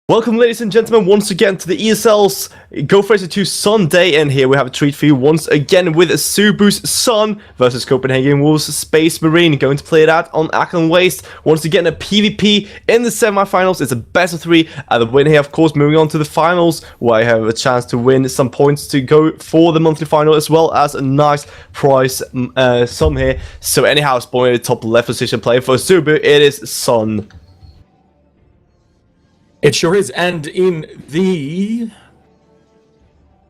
Welcome, ladies and gentlemen, once again to the ESL's Go4Sc2 Sunday, and here we have a treat for you once again with azubusan versus Copenhagen Wolves Spacemarine. Going to play it out on Ackland Waste. Once again, a PvP in the semi-finals. It's a best of three. The winner here, of course, moving on to the finals, where I have a chance to win some points to go for the monthly final, as well as a nice prize sum here. So anyhow, spawning in the top left position, playing for Azubu, it is Sun. It sure is, and in the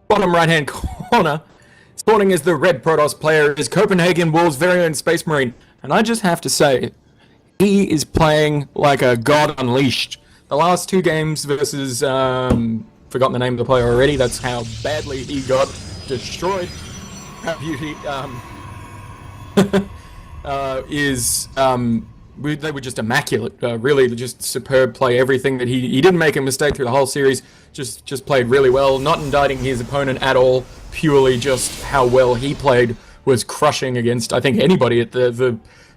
bottom right-hand corner, spawning as the red Protoss player is Copenhagen Wolves' very own Spacemarine. And I just have to say, he is playing like a god unleashed. The last two games versus, forgotten the name of the player already, that's how badly he got destroyed. Beauty, they were just immaculate, really just superb play. Everything that he didn't make a mistake through the whole series, just played really well, not indicting his opponent at all, purely just how well he played was crushing against, I think, anybody at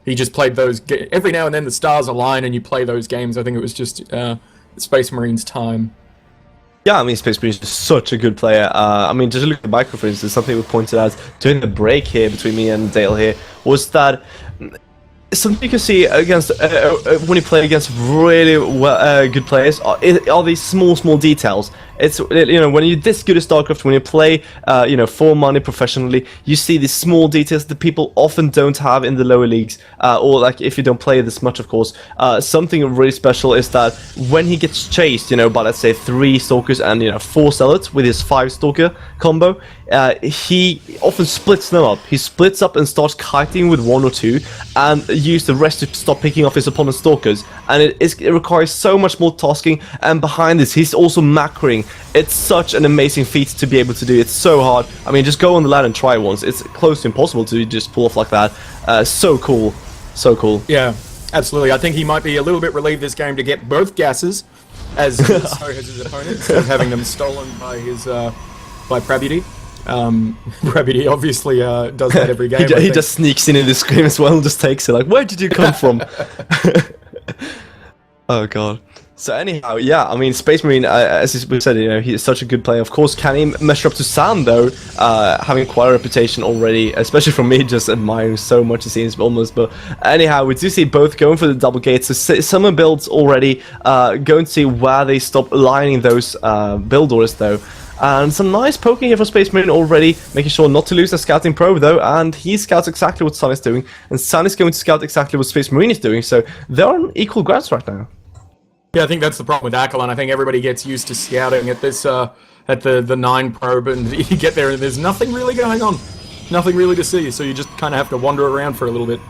he just played those, every now and then the stars align and you play those games. I think it was just Space Marine's time. Yeah, I mean, Space Marine is such a good player. I mean, just look at the micro, for instance. Something we pointed out during the break here between me and Dale here was that something you can see against when you play against really good players are these small details. It's, you know, when you're this good at StarCraft, when you play for money professionally, you see these small details that people often don't have in the lower leagues, or like if you don't play this much, of course. Something really special is that when he gets chased, by, let's say, 3 Stalkers and 4 Zealots with his 5 Stalker combo, he often splits them up. He splits up and starts kiting with 1 or 2 and use the rest to stop picking off his opponent's Stalkers, and it requires so much more tasking. And behind this, he's also macroing. It's such an amazing feat to be able to do. It's so hard. I mean, just go on the ladder and try it once. It's close to impossible to just pull off like that. So cool. So cool. Yeah, absolutely. I think he might be a little bit relieved this game to get both gases, as so has his opponent, instead of having them stolen by his by Prabuty. Prabuty obviously does that every game. he just sneaks in the screen as well and just takes it. Like, where did you come from? Oh god. So anyhow, yeah, I mean, Spacemarine, as we said, he's such a good player. Of course, can he measure up to Sam, though? Having quite a reputation already, especially from me, just admiring so much, it seems, almost. But anyhow, we do see both going for the double gates. So summer builds already, going to see where they stop aligning those build orders, though. And some nice poking here for Spacemarine already, making sure not to lose the scouting probe, though, and he scouts exactly what Sun is doing, and Sun is going to scout exactly what Spacemarine is doing, so they're on equal grounds right now. Yeah, I think that's the problem with Ackland. I think everybody gets used to scouting at this, at the 9 probe, and you get there and there's nothing really going on. Nothing really to see, so you just kind of have to wander around for a little bit.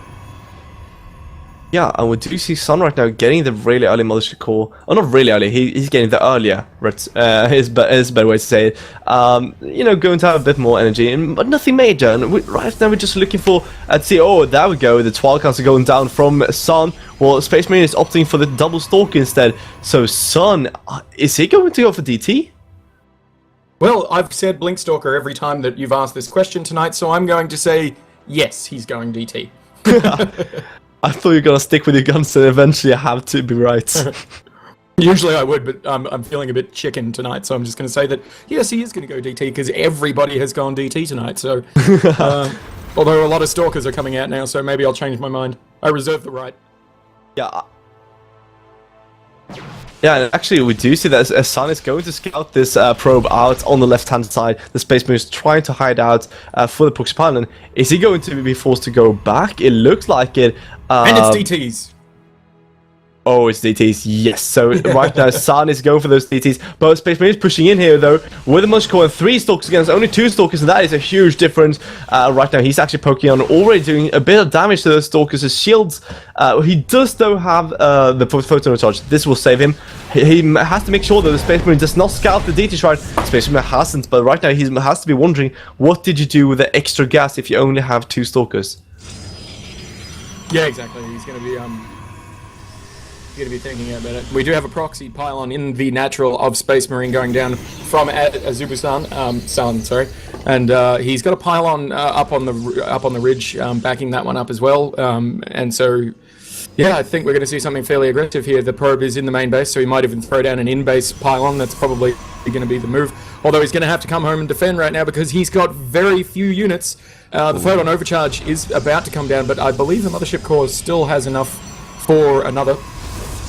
Yeah, and we do see Sun right now getting the really early Mothership core. Oh, not really early, he's getting the earlier, is a better way to say it. Going to have a bit more energy, but nothing major. And right now we're just looking for, to see, oh, there we go, the 12 counts are going down from Sun. Well, Space Marine is opting for the double Stalker instead. So Sun, is he going to go for DT? Well, I've said Blink Stalker every time that you've asked this question tonight, so I'm going to say, yes, he's going DT. I thought you were going to stick with your guns and eventually have to be right. Usually I would, but I'm feeling a bit chicken tonight, so I'm just going to say that, yes, he is going to go DT, because everybody has gone DT tonight, so... although a lot of Stalkers are coming out now, so maybe I'll change my mind. I reserve the right. Yeah. Yeah, and actually we do see that Sun is going to scout this probe out on the left-hand side. The Space Marine is trying to hide out for the proxy pilot. Is he going to be forced to go back? It looks like it. And it's DTs. Oh, it's DTs, yes. So right now, Sun is going for those DTs. But Space Marine is pushing in here, though, with a much core and 3 Stalkers against only 2 Stalkers, and that is a huge difference. Right now, he's actually poking on, already doing a bit of damage to those Stalkers' shields. He does, though, have the photon recharge. This will save him. He has to make sure that the Space Marine does not scout the DT shrine. Space Marine hasn't, but right now, he has to be wondering, what did you do with the extra gas if you only have 2 Stalkers? Yeah, exactly. He's going to be... to be thinking about it. We do have a proxy pylon in the natural of Spacemarine going down from azubusan, Sun, sorry, and he's got a pylon up on the ridge, backing that one up as well. And so Yeah, I think we're going to see something fairly aggressive here. The probe is in the main base, so he might even throw down an in-base pylon. That's probably going to be the move. Although he's going to have to come home and defend right now because he's got very few units. The photon overcharge is about to come down, but I believe the mothership core still has enough for another.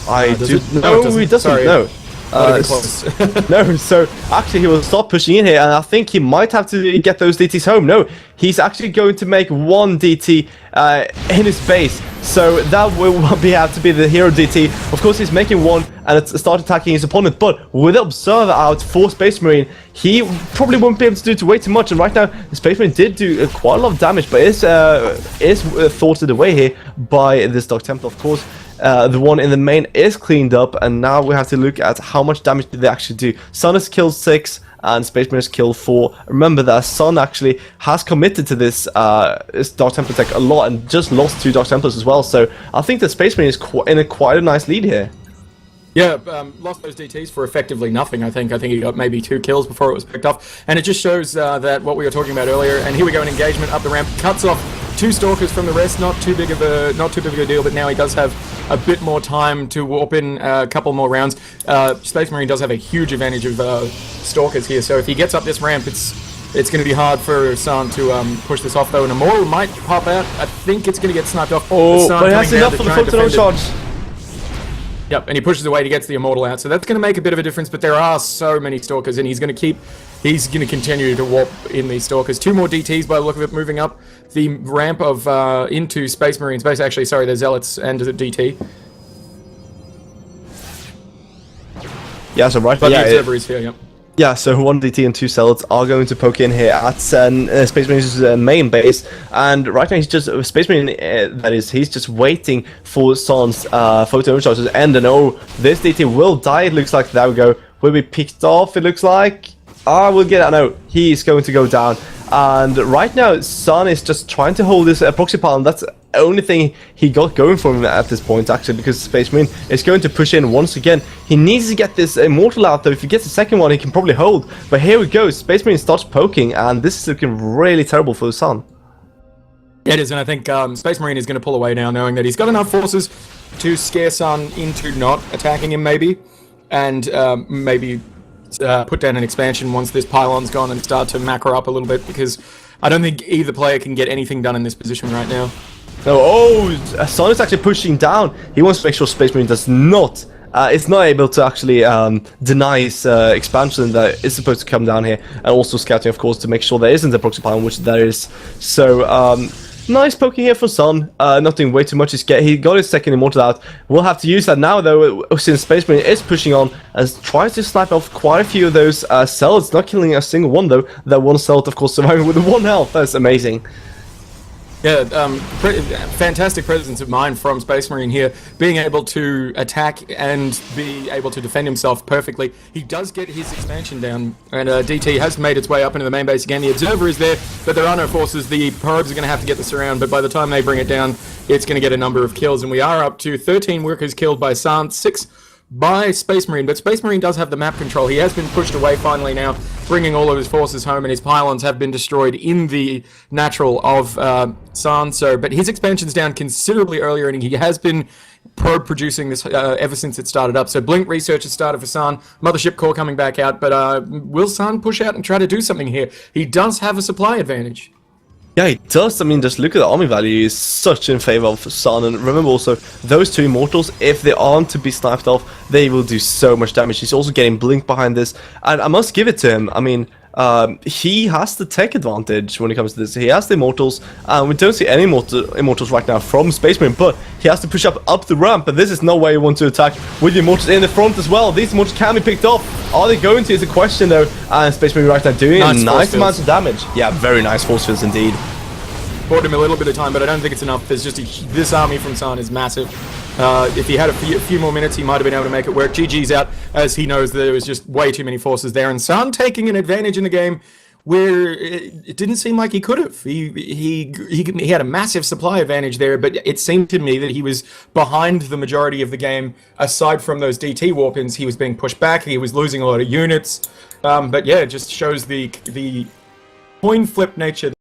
I do. No, he doesn't. Sorry. No. Close. No, so actually he will stop pushing in here, and I think he might have to get those DTs home. No, he's actually going to make one DT in his base, so that will have to be the hero DT. Of course, he's making one, and it's start attacking his opponent, but with the Observer out for Spacemarine, he probably won't be able to do way too much, and right now, the Spacemarine did do quite a lot of damage, but is thwarted away here by this Dark Temple, of course. The one in the main is cleaned up, and now we have to look at how much damage did they actually do. Sun has killed 6, and Spacemarine has killed 4. Remember that Sun actually has committed to this Dark Templar tech a lot, and just lost 2 Dark Templars as well, so I think that Spacemarine is in quite a nice lead here. Yeah, lost those DTs for effectively nothing, I think. I think he got maybe 2 kills before it was picked off. And it just shows that what we were talking about earlier, and here we go, an engagement up the ramp, cuts off 2 Stalkers from the rest, not too big of a deal, but now he does have a bit more time to warp in a couple more rounds. Space Marine does have a huge advantage of Stalkers here, so if he gets up this ramp, it's going to be hard for San to push this off, though. And Immortal might pop out. I think it's going to get sniped off. Oh, but he has enough for the photon charge. Yep, and he pushes away, he gets the Immortal out, so that's going to make a bit of a difference, but there are so many Stalkers, and he's going to continue to warp in these Stalkers. 2 more DTs by the look of it, moving up the ramp of into Space Marine's base. Actually, sorry, they're Zealots and a DT. Yeah, so right, but the Observer is here, yep. Yeah, so 1 DT and 2 Zealots are going to poke in here at Space Marine's main base, and right now he's just Space Marine. That is, he's just waiting for San's photo overcharge to end, and oh, this DT will die. It looks like. There we go. Will be picked off. It looks like. We'll get. No, he's going to go down. And right now, San is just trying to hold this proxy pylon. That's the only thing he got going for him at this point, actually, because Space Marine is going to push in once again. He needs to get this Immortal out, though. If he gets the second one, he can probably hold. But here we go. Space Marine starts poking, and this is looking really terrible for San. Yeah, it is, and I think Space Marine is going to pull away now, knowing that he's got enough forces to scare San into not attacking him, maybe, and maybe put down an expansion once this pylon's gone and start to macro up a little bit, because I don't think either player can get anything done in this position right now. No, San is actually pushing down. He wants to make sure Space Marine does not is not able to actually deny his expansion that is supposed to come down here, and also scouting, of course, to make sure there isn't a proxy pylon, which there is. So nice poking here for San, not doing way too much. He got his second Immortal out. We'll have to use that now, though, since Space Marine is pushing on and tries to snipe off quite a few of those cells, not killing a single one, though. That one cell, of course, surviving with 1 health. That's amazing. Yeah, fantastic presence of mind from Space Marine here, being able to attack and be able to defend himself perfectly. He does get his expansion down, and DT has made its way up into the main base again. The Observer is there, but there are no forces. The probes are going to have to get this around, but by the time they bring it down, it's going to get a number of kills, and we are up to 13 workers killed by San, 6 by Space Marine, but Space Marine does have the map control. He has been pushed away finally now, bringing all of his forces home, and his pylons have been destroyed in the natural of San. So, but his expansion's down considerably earlier, and he has been probe producing this ever since it started up. So Blink research has started for San, Mothership Core coming back out, but will San push out and try to do something here? He does have a supply advantage. Yeah, it does. I mean, just look at the army value. Is such in favor of San, and remember also those 2 Immortals, if they aren't to be sniped off, they will do so much damage. He's also getting Blink behind this, and I must give it to him. I mean, he has the tech advantage when it comes to this. He has the Immortals, and we don't see any Immortals right now from Space Marine, but he has to push up the ramp, and this is no way you want to attack with the Immortals in the front as well. These Immortals can be picked off. Are they going to is a question, though, and Space Marine right now doing nice amounts of damage. Yeah, very nice force fields indeed. Bought him a little bit of time, but I don't think it's enough. There's just this army from San is massive. If he had a few more minutes, he might have been able to make it work. GG's out, as he knows that there was just way too many forces there, and San taking an advantage in the game where it didn't seem like he could have. He had a massive supply advantage there, but it seemed to me that he was behind the majority of the game. Aside from those DT warp-ins, he was being pushed back. He was losing a lot of units. But yeah, it just shows the coin flip nature